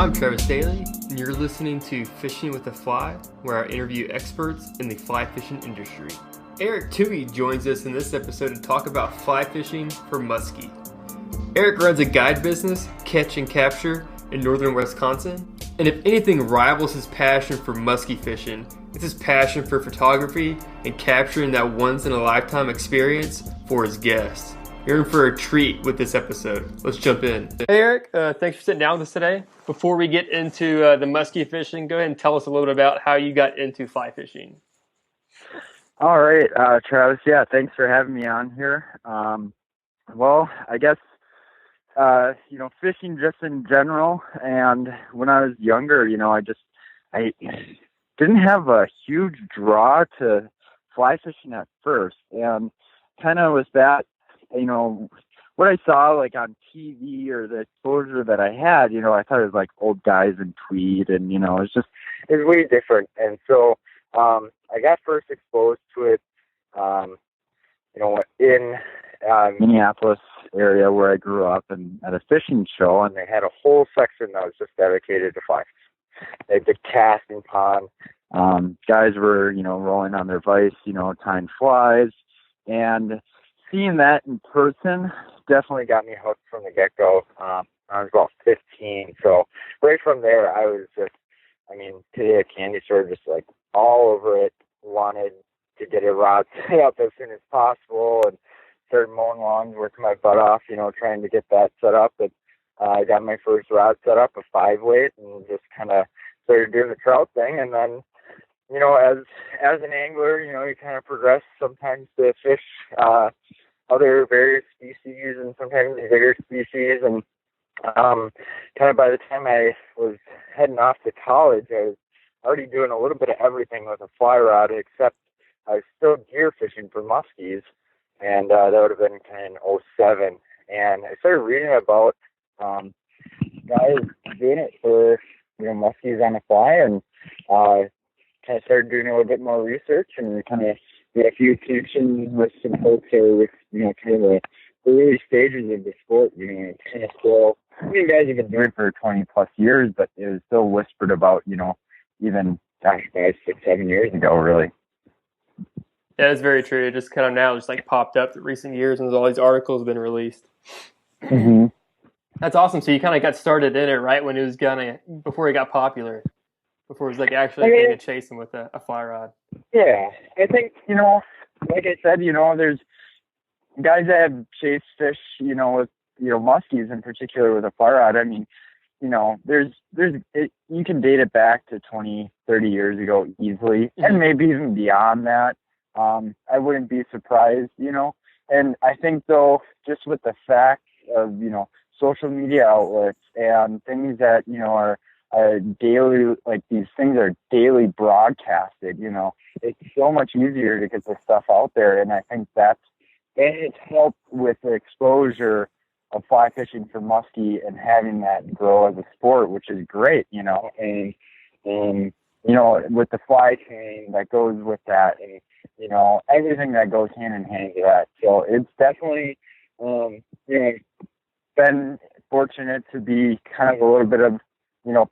I'm Travis Daly, and you're listening to Fishing with a Fly, where I interview experts in the fly fishing industry. Erik Thue joins us in this episode to talk about fly fishing for muskie. Erik runs a guide business, Catch and Capture, in northern Wisconsin, and if anything rivals his passion for muskie fishing, it's his passion for photography and capturing that once-in-a-lifetime experience for his guests. You're in for a treat with this episode. Let's jump in. Hey Erik, thanks for sitting down with us today. Before we get into the muskie fishing, go ahead and tell us a little bit about how you got into fly fishing. All right, Travis. Yeah, thanks for having me on here. Well, I guess fishing just in general. And when I was younger, I didn't have a huge draw to fly fishing at first, and kind of was that. What I saw like on TV or the exposure that I had, I thought it was like old guys in tweed and, it's way different. And so, I got first exposed to it, in Minneapolis area where I grew up and at a fishing show, and they had a whole section that was just dedicated to fly fishing. They had the casting pond. Guys were, rolling on their vise, tying flies, and seeing that in person definitely got me hooked from the get-go. I was about 15, so right from there, I was just, today a candy store, just like all over it, wanted to get a rod set up as soon as possible, and started mowing lawns, working my butt off, trying to get that set up. And I got my first rod set up, a 5-weight, and just kind of started doing the trout thing, and then as an angler, you kind of progress sometimes to fish other various species and sometimes bigger species. And kind of by the time I was heading off to college, I was already doing a little bit of everything with a fly rod, except I was still gear fishing for muskies. And that would have been kind of 07. And I started reading about guys doing it for, muskies on a fly, and kind of started doing a little bit more research and kind of did a few connections with some folks who were with, kind of the early stages of the sport. Kind of still, guys have been doing it for 20 plus years, but it was still whispered about, even 5, 6, 7 years ago, really. Yeah, that's very true. It just kind of now just like popped up in recent years, and all these articles have been released. Mm-hmm. That's awesome. So you kind of got started in it right when it was before it got popular. Before it was like actually chasing with a fly rod. Yeah, I think, like I said, there's guys that have chased fish, with, muskies in particular with a fly rod. You can date it back to 20, 30 years ago easily, and maybe even beyond that. I wouldn't be surprised, and I think though, just with the fact of, social media outlets and things that, are daily, like these things are daily broadcasted, it's so much easier to get this stuff out there. And I think it's helped with the exposure of fly fishing for muskie and having that grow as a sport, which is great, and with the fly chain that goes with that, and, everything that goes hand in hand with that. So it's definitely, been fortunate to be kind of a little bit of,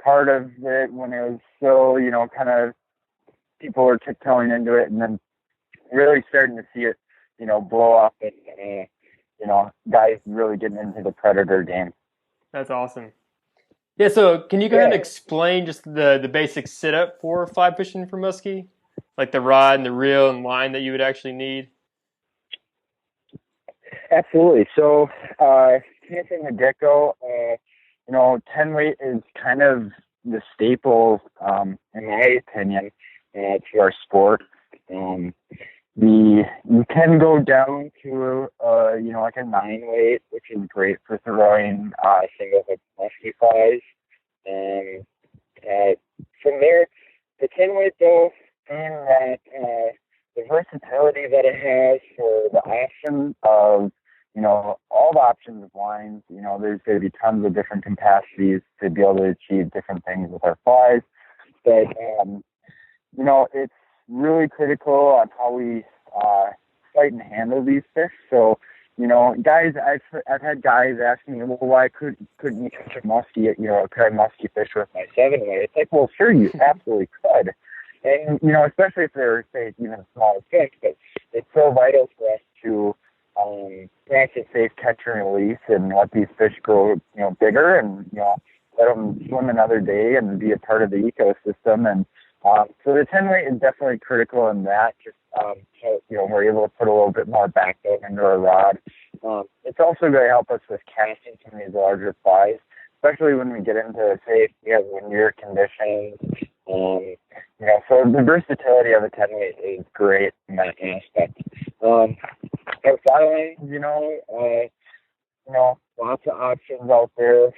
part of it when it was still, kind of people were tiptoeing into it, and then really starting to see it, blow up and, guys really getting into the predator game. That's awesome. Yeah, so can you go ahead and explain just the basic setup for fly fishing for muskie? Like the rod and the reel and line that you would actually need? Absolutely. So, from the get-go, 10-weight is kind of the staple, in my opinion, to our sport. You can go down to, like a 9-weight, which is great for throwing single hook musky flies. From there, the 10-weight though, and that the versatility that it has for the option of, all the options of lines, there's going to be tons of different capacities to be able to achieve different things with our flies. But, it's really critical on how we fight and handle these fish. So, I've had guys ask me, well, why couldn't you catch a muskie? Could I muskie fish with my 7-weight? It's like, well, sure, you absolutely could. And, especially if they're, say, even smaller fish, but it's so vital for us to practice safe catch and release and let these fish grow, bigger and, let them swim another day and be a part of the ecosystem. And so the 10-weight is definitely critical in that. Just we're able to put a little bit more backbone into our rod. It's also going to help us with casting some of these larger flies, especially when we get into, say, windier conditions. So the versatility of a 10-weight is great in that aspect. Our fly lines, lots of options out there,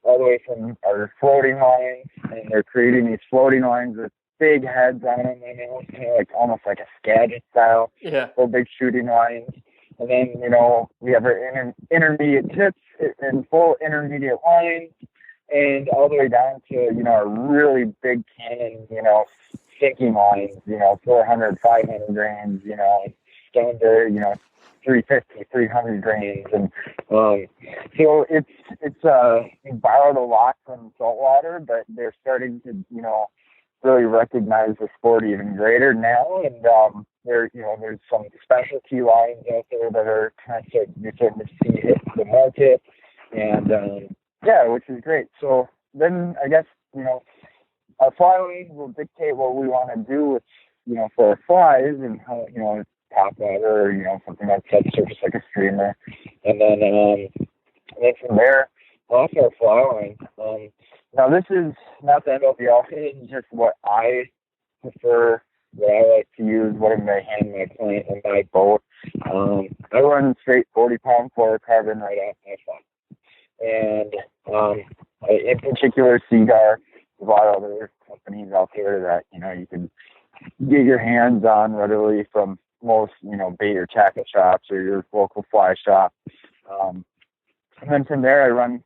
all the way from our floating lines, and they're creating these floating lines with big heads on them, almost like a Skagit style, little big shooting lines. And then, we have our intermediate tips and full intermediate lines, and all the way down to, our really big cannon, sinking lines, 400, 500 grains, down to, 350, 300 grains. And so it's borrowed a lot from saltwater, but they're starting to, really recognize the sport even greater now. And there's some specialty lines out there that are kind of starting to see hit the market. And which is great. So then I guess, our fly lane will dictate what we want to do with, for our flies and how, top water or, something like that surface like a streamer. And then from there, off our fly line. Now this is not the end all be all. It's just what I prefer, what I like to use, what I'm going to hand my client in my boat. I run straight 40-pound fluorocarbon right off my fly. And in particular, Cigar, a lot of other companies out there that, you can get your hands on readily from most, bait or tackle shops or your local fly shop. And then from there, I run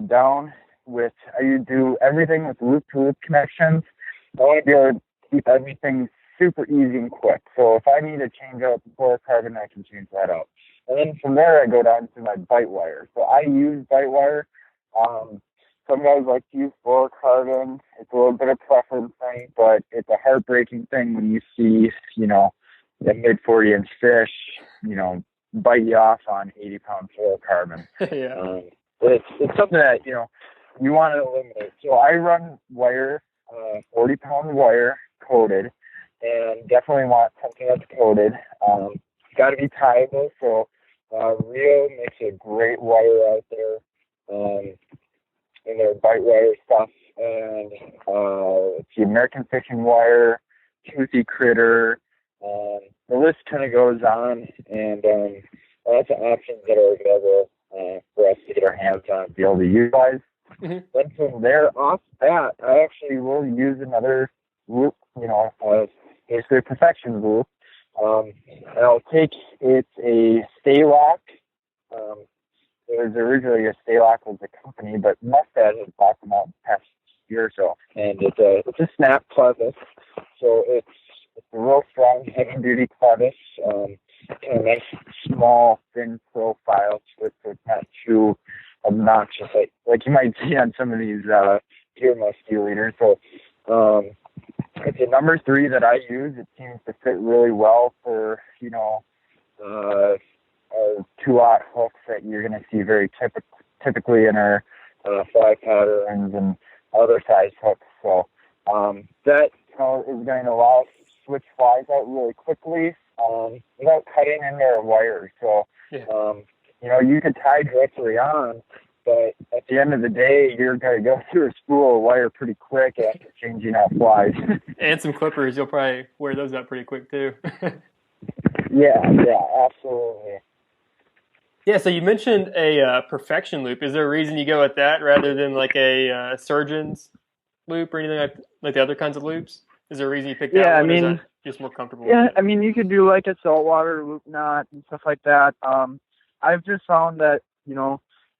down with, I do everything with loop-to-loop connections. I want to be able to keep everything super easy and quick. So if I need to change out the fluorocarbon, I can change that out. And then from there, I go down to my bite wire. So I use bite wire. Some guys like to use fluorocarbon. It's a little bit of preference thing, but it's a heartbreaking thing when you see, the mid-40-inch fish, bite you off on 80-pound fluorocarbon. It's something that, you want to eliminate. So I run wire, 40-pound wire, coated, and definitely want something that's coated. It's got to be tieable, so Rio makes a great wire out there, in their bite wire stuff, and it's the American Fishing Wire, Toothy Critter. The list kind of goes on, and lots of options that are available for us to get our hands on and be able to utilize. Mm-hmm. Then from there off that, I actually will use another loop, basically a perfection loop. And I'll take, it's a Stay Lock. It was originally a Stay Lock was the company, but Mustache has bought them out in the past year or so. And it's a snap clevis. So it's a real strong, heavy-duty clevis. Kind of nice, small, thin profile to it, so it's not too obnoxious, like you might see on some of these ear musky leaders. So it's a number 3 that I use. It seems to fit really well for, 2-aught hooks that you're going to see very typically in our fly patterns and other size hooks. So that is going to allow us to switch flies out really quickly without cutting into our wire. So you could tie directly on, but at the end of the day, you're going to go through a spool of wire pretty quick after changing out flies. And some clippers, you'll probably wear those out pretty quick too. Yeah, absolutely. Yeah, so you mentioned a perfection loop. Is there a reason you go with that rather than like a surgeon's loop or anything like the other kinds of loops? Is there a reason you picked that one? Or is that just more comfortable? Yeah, I mean, you could do like a saltwater loop knot and stuff like that. I've just found that,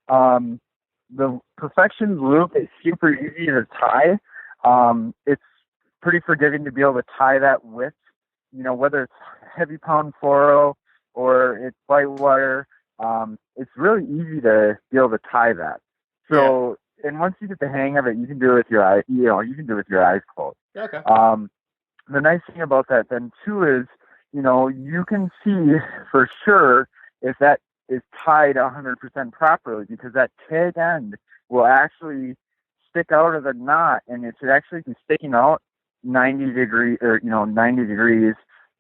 the perfection loop is super easy to tie. It's pretty forgiving to be able to tie that with, whether it's heavy pound fluoro, or it's bite wire, it's really easy to be able to tie that. So, and once you get the hang of it, you can do it with your eye, you can do it with your eyes closed. Okay. The nice thing about that then too is, you can see for sure if that is tied 100% properly, because that tag end will actually stick out of the knot, and it should actually be sticking out 90 degrees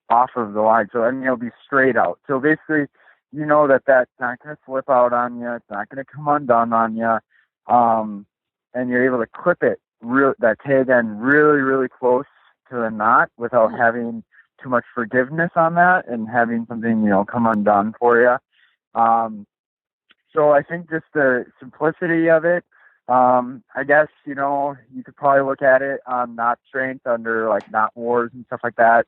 off of the line. So, I mean, it'll be straight out. So basically, that's not going to flip out on you. It's not going to come undone on you. And you're able to clip it, that tag end really, really close to the knot without having too much forgiveness on that and having something, come undone for you. So I think just the simplicity of it, I guess, you could probably look at it on knot strength under like knot wars and stuff like that.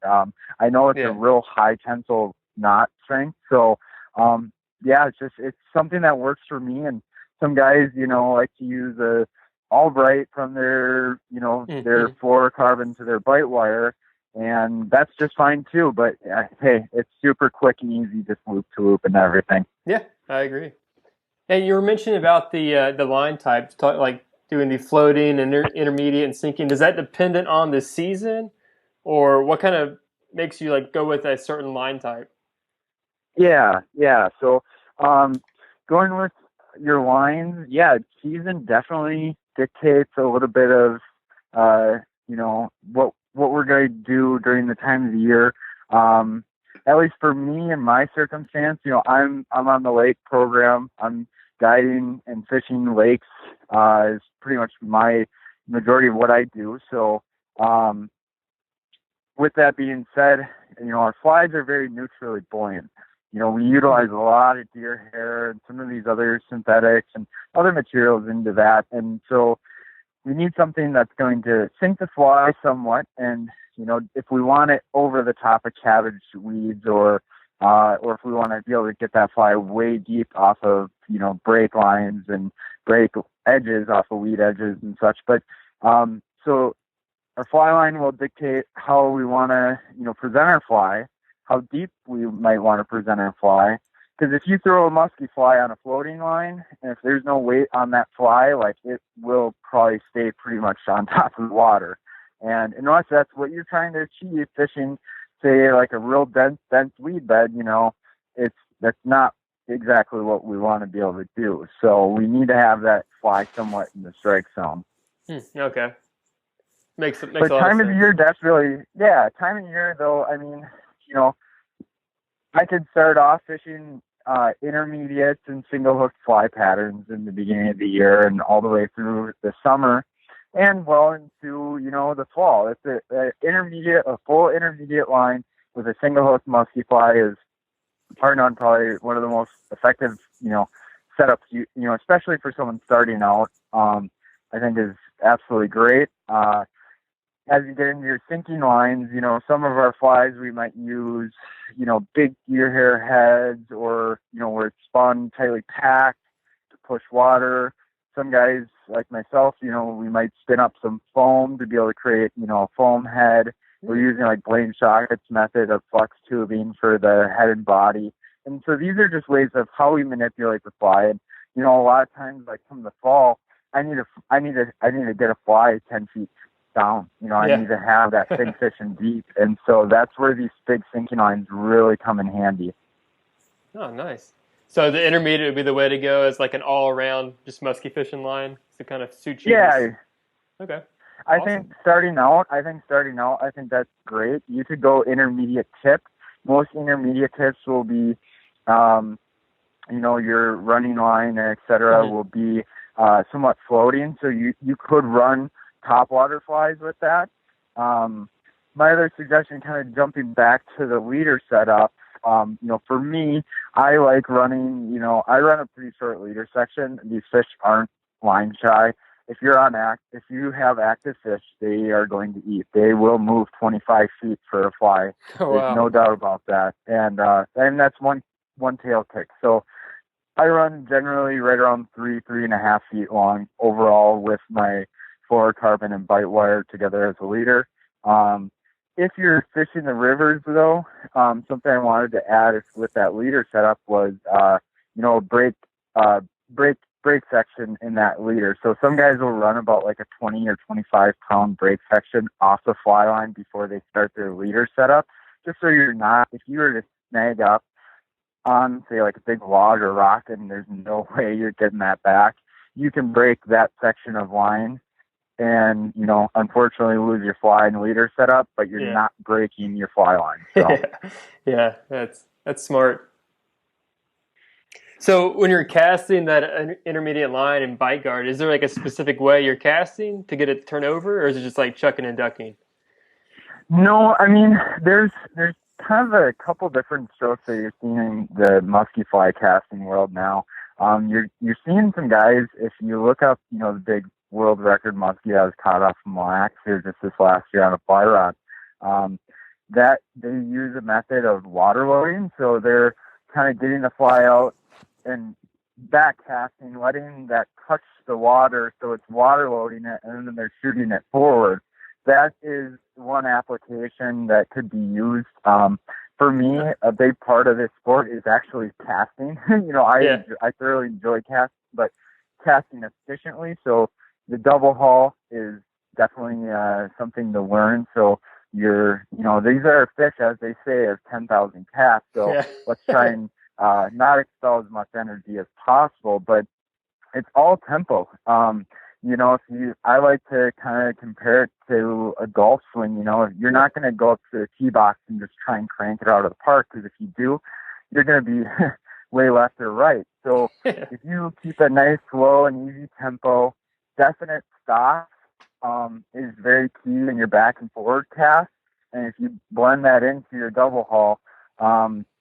I know it's a real high tensile knot strength. So, it's something that works for me. And some guys, like to use a Albright from their, their fluorocarbon to their bite wire. And that's just fine too. But hey, it's super quick and easy, just loop to loop and everything. Yeah, I agree. And you were mentioning about the line types, like doing the floating and intermediate and sinking. Is that dependent on the season, or what kind of makes you like go with a certain line type? Yeah. So, going with your lines, season definitely dictates a little bit of, what we're going to do during the time of the year. At least for me in my circumstance, I'm on the lake program. I'm guiding and fishing lakes, is pretty much my majority of what I do. So, with that being said, our flies are very neutrally buoyant. We utilize a lot of deer hair and some of these other synthetics and other materials into that. And so we need something that's going to sink the fly somewhat. And, if we want it over the top of cabbage weeds or if we want to be able to get that fly way deep off of, break lines and break edges off of weed edges and such. But, so our fly line will dictate how we want to, present our fly, how deep we might want to present our fly. Because if you throw a musky fly on a floating line, and if there's no weight on that fly, like it will probably stay pretty much on top of the water. And unless that's what you're trying to achieve fishing, say like a real dense weed bed, that's not exactly what we want to be able to do. So we need to have that fly somewhat in the strike zone. Okay. Makes a lot of sense. But time of the year, that's really, time of year though, I mean, I could start off fishing intermediates and single hook fly patterns in the beginning of the year and all the way through the summer and well into, the fall. It's a full intermediate line with a single hook musky fly is bar none probably one of the most effective, setups, especially for someone starting out, I think is absolutely great. As you get into your sinking lines, some of our flies we might use, big deer hair heads or, where it's spun tightly packed to push water. Some guys like myself, we might spin up some foam to be able to create, a foam head. We're using like Blaine Shockett's method of flux tubing for the head and body. And so these are just ways of how we manipulate the fly. And, a lot of times, like from the fall, I need to get a fly 10 feet down. I need to have that big fish in deep. And so that's where these big sinking lines really come in handy. Oh, nice. So the intermediate would be the way to go as like an all-around just musky fishing line to kind of suit you. Yeah. Okay. I think starting out, I think that's great. You could go intermediate tip. Most intermediate tips will be, your running line, et cetera, will be somewhat floating. So you could run top water flies with that. My other suggestion, kind of jumping back to the leader setup, for me, I like running, I run a pretty short leader section. These fish aren't line shy. If you have active fish, they are going to eat. They will move 25 feet for a fly. Oh, wow. There's no doubt about that. And that's one tail kick. So I run generally right around 3.5 feet long overall with my fluorocarbon and bite wire together as a leader. if you're fishing the rivers, though, something I wanted to add is with that leader setup was, break, break section in that leader. So some guys will run about like a 20 or 25 pound break section off the fly line before they start their leader setup, just so you're not, if you were to snag up on, say, like a big log or rock and there's no way you're getting that back, you can break that section of line and, unfortunately lose your fly and leader setup, but you're not breaking your fly line. So. Yeah, that's smart. So when you're casting that intermediate line and bite guard, is there like a specific way you're casting to get it to turn over, or is it just like chucking and ducking? No, I mean, there's kind of a couple different strokes that you're seeing in the musky fly casting world now. You're seeing some guys, if you look up, the big world record muskie that was caught off from Mille Lacs here just this last year on a fly rod, that they use a method of water loading. So they're kind of getting the fly out and back casting, letting that touch the water so it's water loading it, and then they're shooting it forward. That is one application that could be used. For me, a big part of this sport is actually casting. I thoroughly enjoy casting, but casting efficiently. So the double haul is definitely something to learn. So these are fish, as they say, of 10,000 casts. So let's try and not expel as much energy as possible, but it's all tempo. I like to kind of compare it to a golf swing. You're not going to go up to the tee box and just try and crank it out of the park, because if you do, you're going to be way left or right. So if you keep a nice, slow and easy tempo, definite stops is very key in your back and forward cast. And if you blend that into your double haul,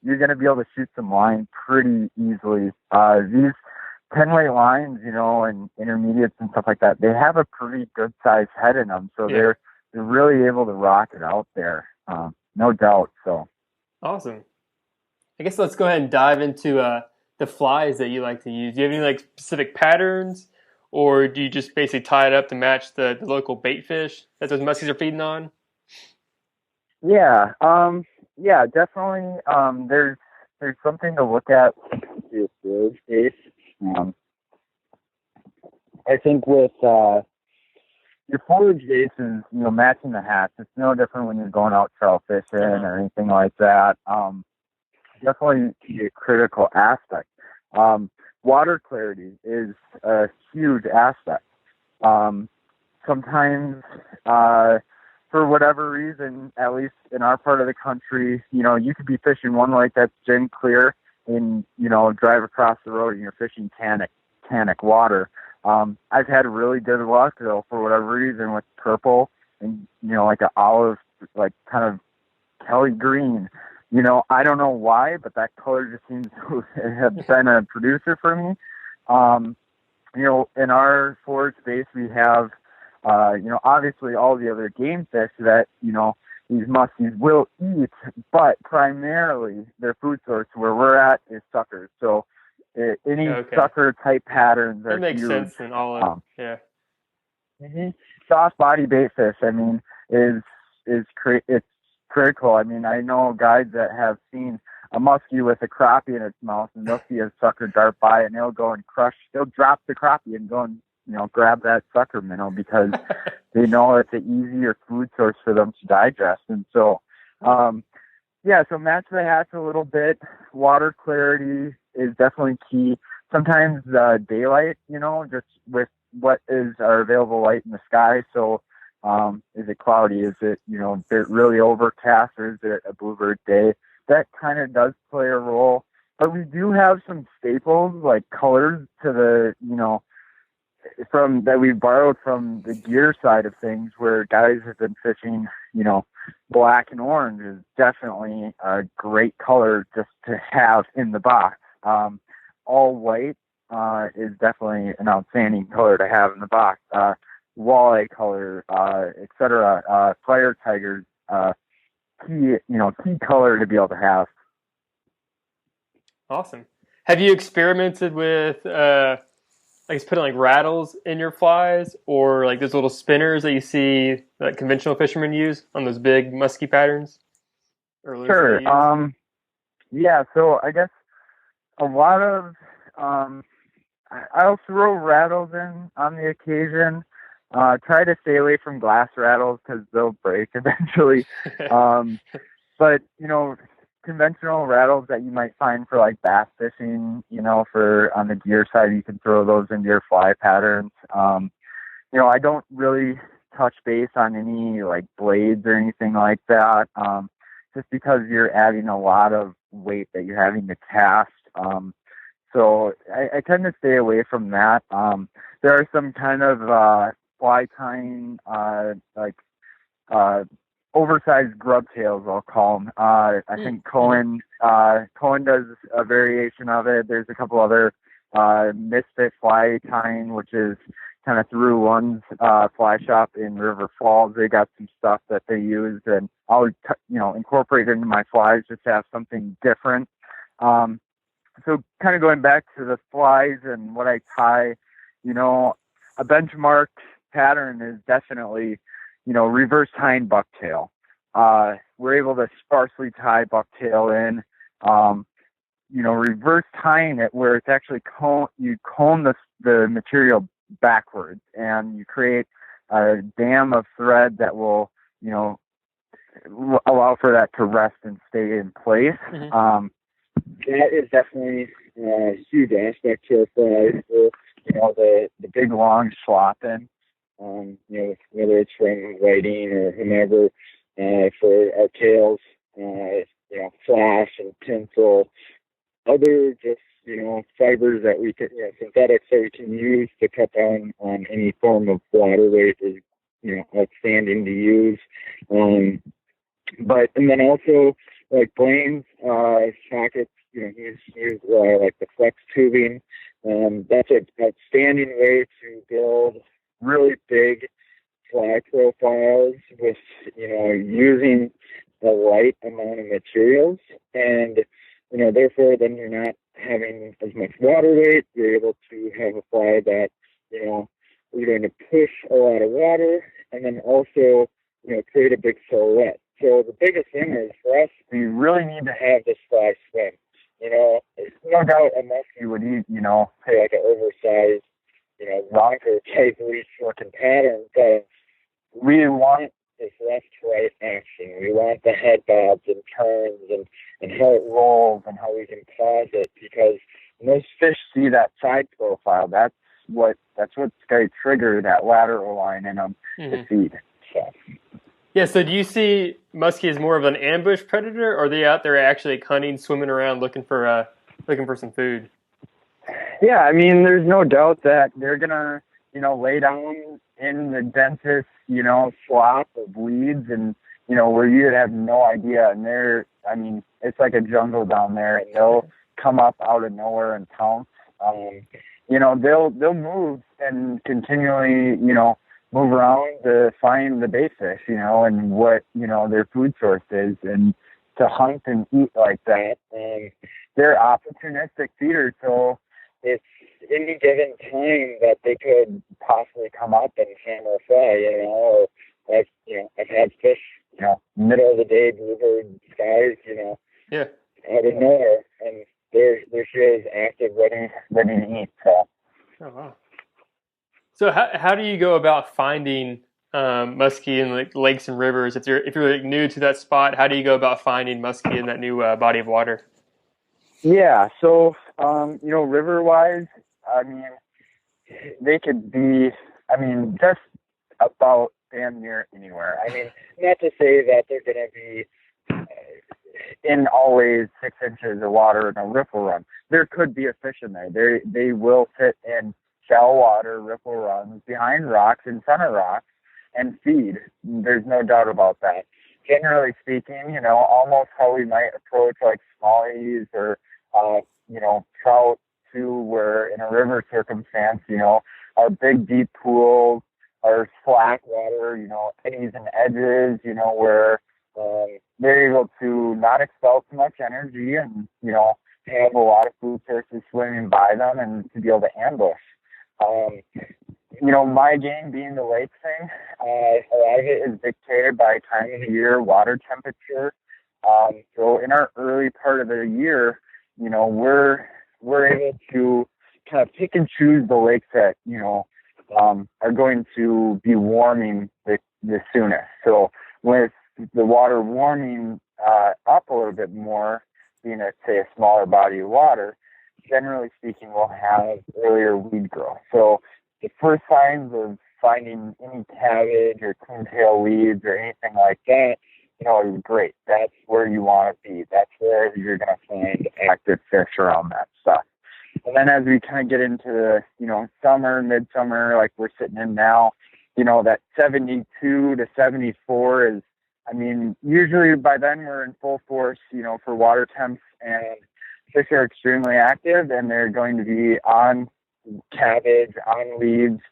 you're going to be able to shoot some line pretty easily. These 10-weight lines, and intermediates and stuff like that, they have a pretty good sized head in them. So they're really able to rock it out there. No doubt. So awesome. I guess let's go ahead and dive into the flies that you like to use. Do you have any like specific patterns, or do you just basically tie it up to match the local bait fish that those muskies are feeding on? Yeah. Definitely. There's something to look at with your storage space. I think with your forage bases, matching the hats, it's no different when you're going out trout fishing or anything like that. Definitely a critical aspect. Water clarity is a huge aspect. Sometimes, for whatever reason, at least in our part of the country, you could be fishing one lake that's gin clear and, drive across the road and you're fishing tannic water. I've had really good luck, though, for whatever reason, with purple and, like an olive, like kind of Kelly green. I don't know why, but that color just seems to have been a producer for me. In our forage space, we have, obviously all the other game fish that, these muskies will eat, but primarily their food source where we're at is suckers. So any sucker type patterns are that makes huge. sense in all of Soft body bait fish, is it's critical. I know guys that have seen a muskie with a crappie in its mouth, and they'll see a sucker dart by, and they'll go and they'll drop the crappie and go and grab that sucker minnow, because they know it's an easier food source for them to digest. And so, so match the hatch a little bit. Water clarity is definitely key. Sometimes daylight, just with what is our available light in the sky. So, is it cloudy? Is it, really overcast, or is it a bluebird day? That kind of does play a role. But we do have some staples like colors to the, from that we borrowed from the gear side of things, where guys have been fishing, black and orange is definitely a great color just to have in the box. All white is definitely an outstanding color to have in the box. Walleye color, etc. Fire tigers, key color to be able to have. Awesome. Have you experimented with I guess putting like rattles in your flies, or like those little spinners that you see that conventional fishermen use on those big musky patterns or lures that Sure. they use? Yeah. So I guess a lot of I'll throw rattles in on the occasion. Try to stay away from glass rattles because they'll break eventually. Um, but conventional rattles that you might find for like bass fishing, for on the gear side, you can throw those into your fly patterns. I don't really touch base on any like blades or anything like that, just because you're adding a lot of weight that you're having to cast. So I tend to stay away from that. There are some kind of fly tying, like oversized grub tails, I'll call them. I think Cohen does a variation of it. There's a couple other misfit fly tying, which is kind of through one's fly shop in River Falls. They got some stuff that they use, and I'll incorporate it into my flies just to have something different. So kind of going back to the flies and what I tie, a benchmark pattern is definitely, reverse tying bucktail. We're able to sparsely tie bucktail in, reverse tying it where it's actually you comb the material backwards, and you create a dam of thread that will, allow for that to rest and stay in place. Mm-hmm. That is definitely a huge aspect to it. The big long slopping, whether it's from whiting or whomever, for our tails, flash and tinsel, other just, fibers that we can, synthetics that we can use to cut down on any form of water weight is, outstanding to use. And then also, like Blaine's sockets, he's like the flex tubing. That's an outstanding way to build really big fly profiles with, using a light amount of materials. And, therefore then you're not having as much water weight. You're able to have a fly that, you're going to push a lot of water and then also, create a big silhouette. So the biggest thing is for us, we really need to have this fly swim. No doubt a muskie would eat, say like an oversized, rocker type leash looking pattern, but we want this left-right action. We want the head bobs and turns and how it rolls and how we can pause it, because when those fish see that side profile, that's what's going to trigger that lateral line in them to feed. So. Yeah, so do you see muskie as more of an ambush predator, or are they out there actually hunting, swimming around, looking for some food? Yeah, I mean, there's no doubt that they're gonna, lay down in the densest, slop of weeds, and where you'd have no idea. And it's like a jungle down there, and they'll come up out of nowhere and pounce. They'll move and continually, move around to find the bait fish, and what, their food source is, and to hunt and eat like that. And they're opportunistic feeders, so it's any given time that they could possibly come up and hammer a fly, or like, I've had fish, middle of the day, bluebird skies, yeah, out of nowhere, and there she is, active, ready to eat. So. Oh wow. So how do you go about finding muskie in like lakes and rivers? If you're like new to that spot, how do you go about finding muskie in that new body of water? Yeah, so river wise, they could be, just about damn near anywhere. Not to say that they're going to be in always 6 inches of water in a ripple run. There could be a fish in there. They will sit in shallow water, ripple runs, behind rocks, in front of rocks, and feed. There's no doubt about that. Generally speaking, almost how we might approach like smallies or, trout too, where in a river circumstance, our big deep pools, our slack water, eddies and edges, where they're able to not expel too much energy and, have a lot of food sources swimming by them and to be able to ambush. My game being the lake thing, a lot of it is dictated by time of the year, water temperature. So in our early part of the year, we're able to kind of pick and choose the lakes that, are going to be warming the soonest. So with the water warming up a little bit more, being at, say, a smaller body of water, generally speaking, we'll have earlier weed growth. So the first signs of finding any cabbage or coontail weeds or anything like that, is great. That's where you want to be. That's where you're going to find active fish around that stuff. And then as we kind of get into summer, midsummer, like we're sitting in now, that 72 to 74 is, usually by then we're in full force, for water temps, and fish are extremely active and they're going to be on cabbage, on weeds.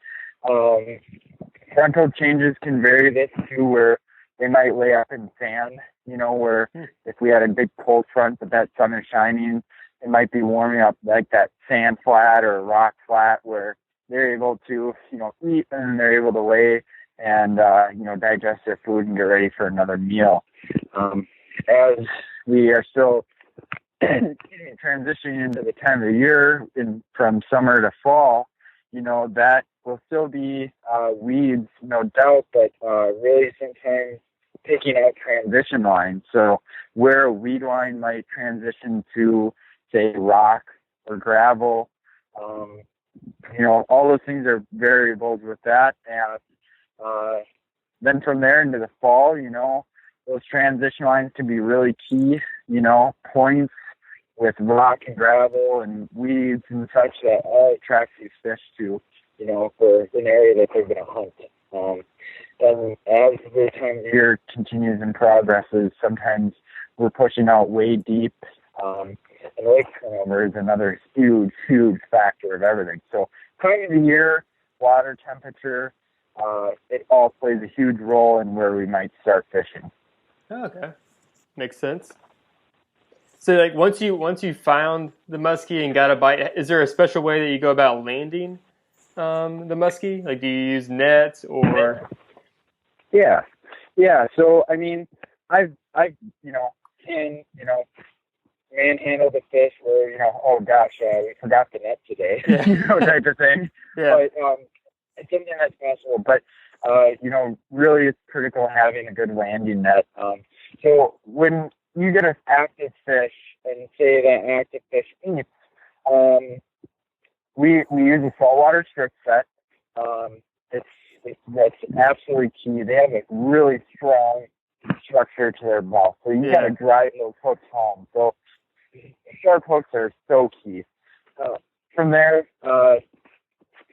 Frontal changes can vary this too, where they might lay up in sand, where if we had a big cold front but that sun is shining, it might be warming up like that sand flat or rock flat where they're able to, eat and they're able to lay and, digest their food and get ready for another meal. As we are still transitioning into the time of the year from summer to fall, that will still be weeds, no doubt, but really sometimes picking out transition lines. So where a weed line might transition to, say, rock or gravel, all those things are variables with that. And then from there into the fall, those transition lines can be really key, points with rock and gravel and weeds and such that all attracts these fish to, for an area that they're going to hunt. And as the time of year continues and progresses, sometimes we're pushing out way deep. And lake turnover is another huge, huge factor of everything. So time of the year, water temperature, it all plays a huge role in where we might start fishing. Okay. Makes sense. So like once you found the muskie and got a bite, is there a special way that you go about landing the muskie? Like do you use nets or? Yeah. So I've manhandle the fish where oh gosh, we forgot the net today, type of thing. Yeah. But it's something that's possible. But really, it's critical having a good landing net. So when you get an active fish, and say that active fish eats, we use a saltwater strip set. That's absolutely key. They have a really strong structure to their mouth, so you got to drive those hooks home. So sharp hooks are so key. From there,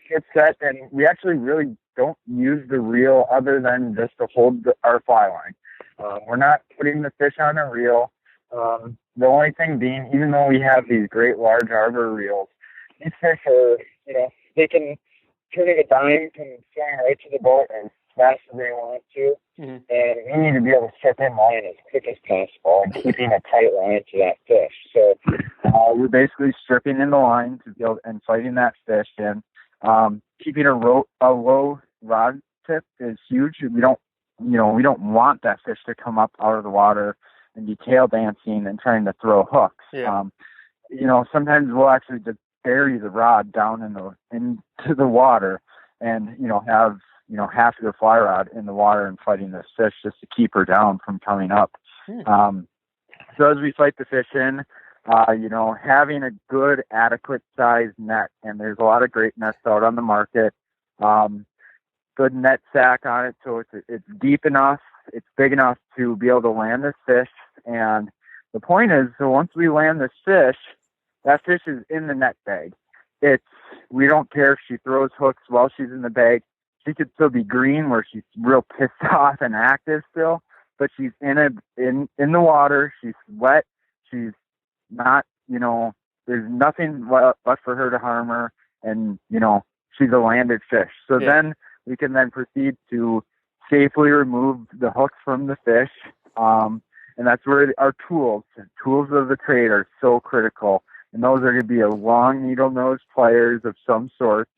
strip set, and we actually really don't use the reel other than just to hold our fly line. We're not putting the fish on a reel. The only thing being, even though we have these great large arbor reels, these fish are, they can turning a dime, can swing right to the boat as fast as they want to. Mm-hmm. And we need to be able to strip in line as quick as possible and keeping a tight line to that fish. So we're basically stripping in the line to be able and fighting that fish. And keeping a low rod tip is huge. We don't want that fish to come up out of the water and be tail dancing and trying to throw hooks. Yeah. Sometimes we'll actually just bury the rod down into the water and, have, half of the fly rod in the water and fighting this fish just to keep her down from coming up. So as we fight the fish in, having a good, adequate sized net, and there's a lot of great nets out on the market. Good net sack on it, so it's deep enough, it's big enough to be able to land this fish. And the point is, so once we land this fish, that fish is in the net bag. We don't care if she throws hooks while she's in the bag. She could still be green where she's real pissed off and active still, but she's in the water. She's wet. She's not, there's nothing left for her to harm her. And, she's a landed fish. So then we can then proceed to safely remove the hooks from the fish. And that's where our tools of the trade are so critical. And those are going to be a long needle nose pliers of some sort.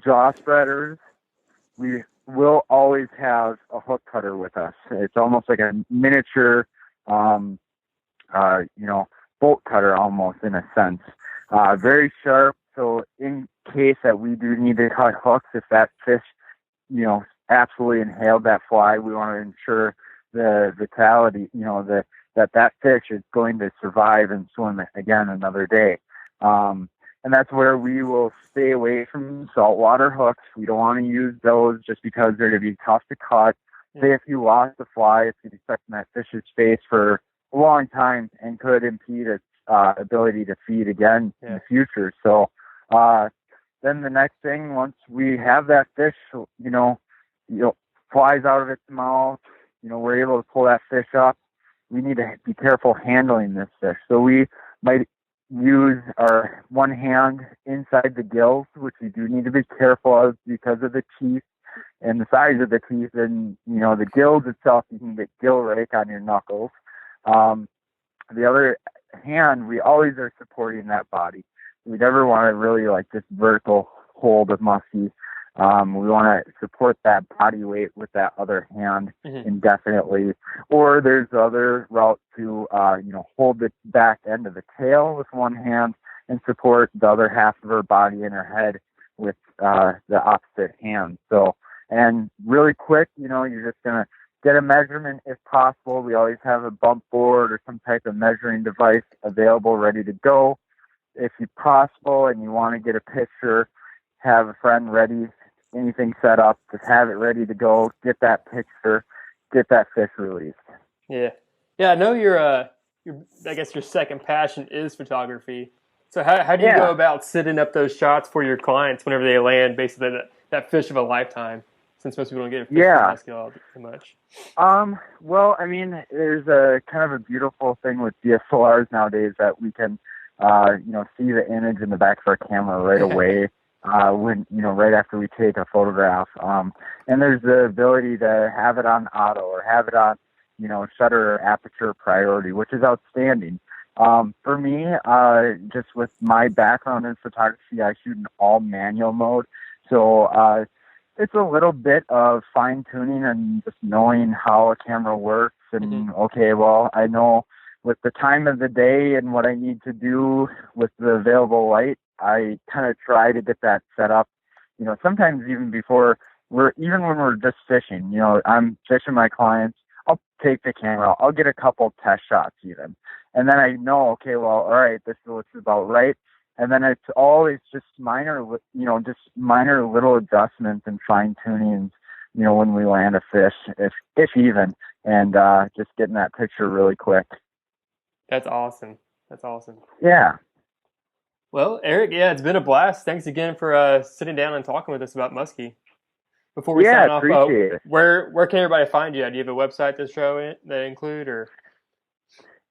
jaw spreaders, we will always have a hook cutter with us. It's almost like a miniature, bolt cutter almost in a sense. Very sharp. So in case that we do need to cut hooks, if that fish, absolutely inhaled that fly, we want to ensure the vitality, that fish is going to survive and swim again another day. And that's where we will stay away from saltwater hooks. We don't want to use those just because they're going to be tough to cut. Say if you lost the fly, it's going to be stuck in that fish's face for a long time and could impede its ability to feed again in the future. So then the next thing, once we have that fish, flies out of its mouth, we're able to pull that fish up. We need to be careful handling this fish. So we might use our one hand inside the gills, which we do need to be careful of because of the teeth and the size of the teeth. And, the gills itself, you can get gill rake on your knuckles. The other hand, we always are supporting that body. We never want to really like this vertical hold of Musky. We want to support that body weight with that other hand indefinitely. Or there's the other route to, hold the back end of the tail with one hand and support the other half of her body and her head with the opposite hand. So, and really quick, you're just going to get a measurement if possible. We always have a bump board or some type of measuring device available, ready to go. If it's possible and you want to get a picture, have a friend ready, anything set up, just have it ready to go, get that picture, get that fish released. Yeah. Yeah, I know I guess your second passion is photography. So how do you go about setting up those shots for your clients whenever they land basically that fish of a lifetime? Since most people don't get a fish from Musky all too much. Well, I mean, there's a kind of a beautiful thing with DSLRs nowadays that we can, see the image in the back of our camera right away. When, right after we take a photograph. And there's the ability to have it on auto or have it on, shutter or aperture priority, which is outstanding. For me, just with my background in photography, I shoot in all manual mode. So, it's a little bit of fine tuning and just knowing how a camera works and, okay, well, I know with the time of the day and what I need to do with the available light, I kind of try to get that set up, sometimes even before even when we're just fishing, I'm fishing my clients, I'll take the camera, I'll get a couple test shots even. And then I know, okay, well, all right, this looks about right. And then it's always just minor little adjustments and fine tunings, when we land a fish, if even, and just getting that picture really quick. That's awesome. Yeah. Well, Erik, it's been a blast. Thanks again for sitting down and talking with us about Musky. Before we sign off, where can everybody find you? Do you have a website to show that include or?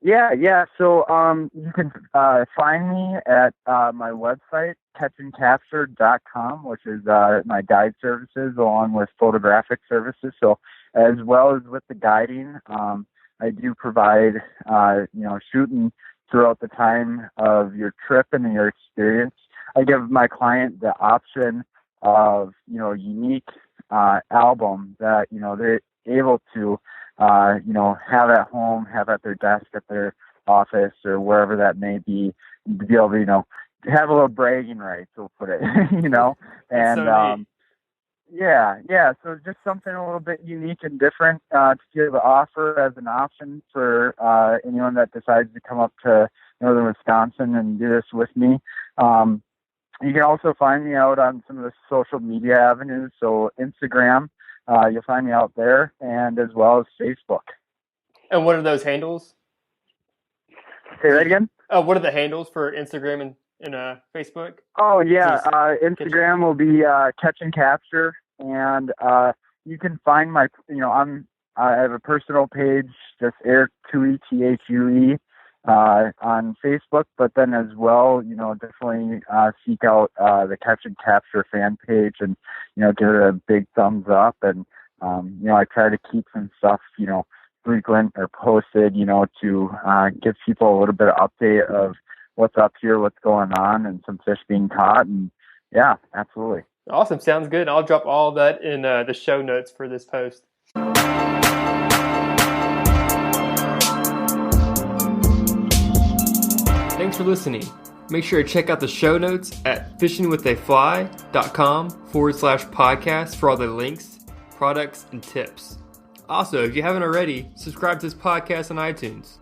Yeah. So you can find me at my website, catchandcapture.com, which is my guide services along with photographic services. So as well as with the guiding, I do provide, shooting throughout the time of your trip and your experience. I give my client the option of, unique album that, they're able to, have at home, have at their desk, at their office, or wherever that may be, to be able to, have a little bragging rights, we'll put it, and, so so just something a little bit unique and different to be able to offer as an option for anyone that decides to come up to northern Wisconsin and do this with me. You can also find me out on some of the social media avenues, so Instagram, you'll find me out there, and as well as Facebook. And what are those handles? Say that again? What are the handles for Instagram and Facebook? Oh, yeah. Instagram will be Catch and Capture, and you can find my, I have a personal page, just Erik Thue, Thue, on Facebook, but then as well, definitely seek out the Catch and Capture fan page and, give it a big thumbs up. And, I try to keep some stuff, frequent or posted, to give people a little bit of update of what's up here, what's going on, and some fish being caught. And yeah, absolutely. Awesome. Sounds good. I'll drop all that in the show notes for this post. Thanks for listening. Make sure to check out the show notes at fishingwithafly.com/podcast for all the links, products, and tips. Also, if you haven't already, subscribe to this podcast on iTunes.